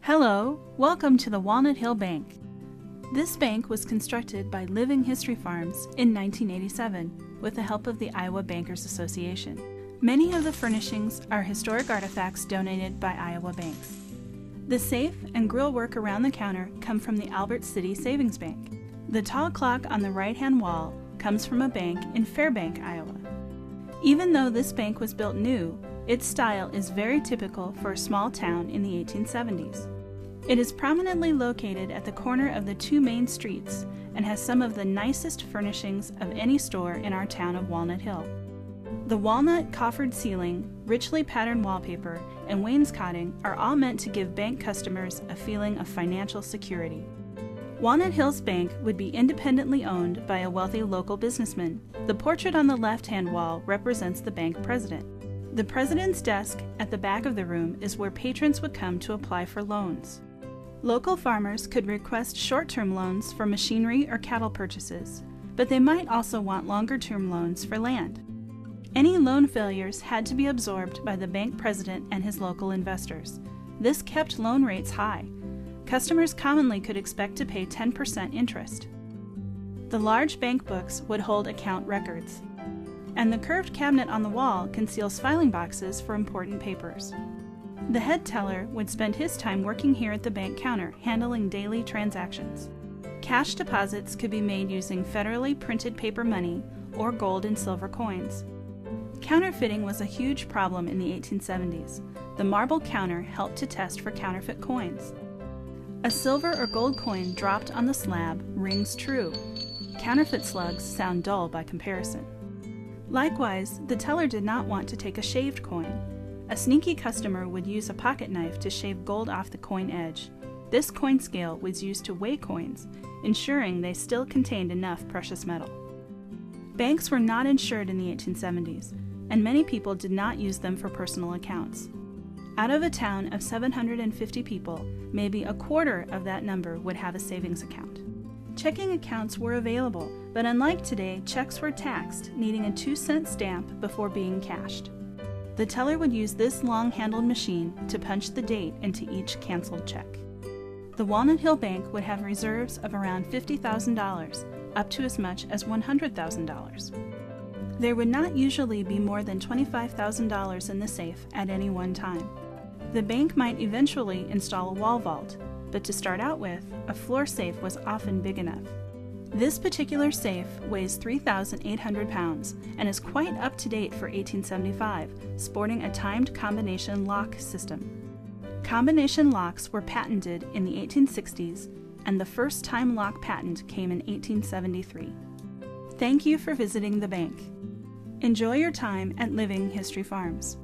Hello, welcome to the Walnut Hill Bank. This bank was constructed by Living History Farms in 1987 with the help of the Iowa Bankers Association. Many of the furnishings are historic artifacts donated by Iowa banks. The safe and grill work around the counter come from the Albert City Savings Bank. The tall clock on the right-hand wall comes from a bank in Fairbank, Iowa. Even though this bank was built new, its style is very typical for a small town in the 1870s. It is prominently located at the corner of the two main streets and has some of the nicest furnishings of any store in our town of Walnut Hill. The walnut coffered ceiling, richly patterned wallpaper, and wainscoting are all meant to give bank customers a feeling of financial security. Walnut Hills Bank would be independently owned by a wealthy local businessman. The portrait on the left-hand wall represents the bank president. The president's desk at the back of the room is where patrons would come to apply for loans. Local farmers could request short-term loans for machinery or cattle purchases, but they might also want longer-term loans for land. Any loan failures had to be absorbed by the bank president and his local investors. This kept loan rates high. Customers commonly could expect to pay 10% interest. The large bank books would hold account records, and the curved cabinet on the wall conceals filing boxes for important papers. The head teller would spend his time working here at the bank counter, handling daily transactions. Cash deposits could be made using federally printed paper money or gold and silver coins. Counterfeiting was a huge problem in the 1870s. The marble counter helped to test for counterfeit coins. A silver or gold coin dropped on the slab rings true. Counterfeit slugs sound dull by comparison. Likewise, the teller did not want to take a shaved coin. A sneaky customer would use a pocket knife to shave gold off the coin edge. This coin scale was used to weigh coins, ensuring they still contained enough precious metal. Banks were not insured in the 1870s, and many people did not use them for personal accounts. Out of a town of 750 people, maybe a quarter of that number would have a savings account. Checking accounts were available, but unlike today, checks were taxed, needing a 2-cent stamp before being cashed. The teller would use this long-handled machine to punch the date into each canceled check. The Walnut Hill Bank would have reserves of around $50,000, up to as much as $100,000. There would not usually be more than $25,000 in the safe at any one time. The bank might eventually install a wall vault, but to start out with, a floor safe was often big enough. This particular safe weighs 3,800 pounds and is quite up to date for 1875, sporting a timed combination lock system. Combination locks were patented in the 1860s, and the first time lock patent came in 1873. Thank you for visiting the bank. Enjoy your time at Living History Farms.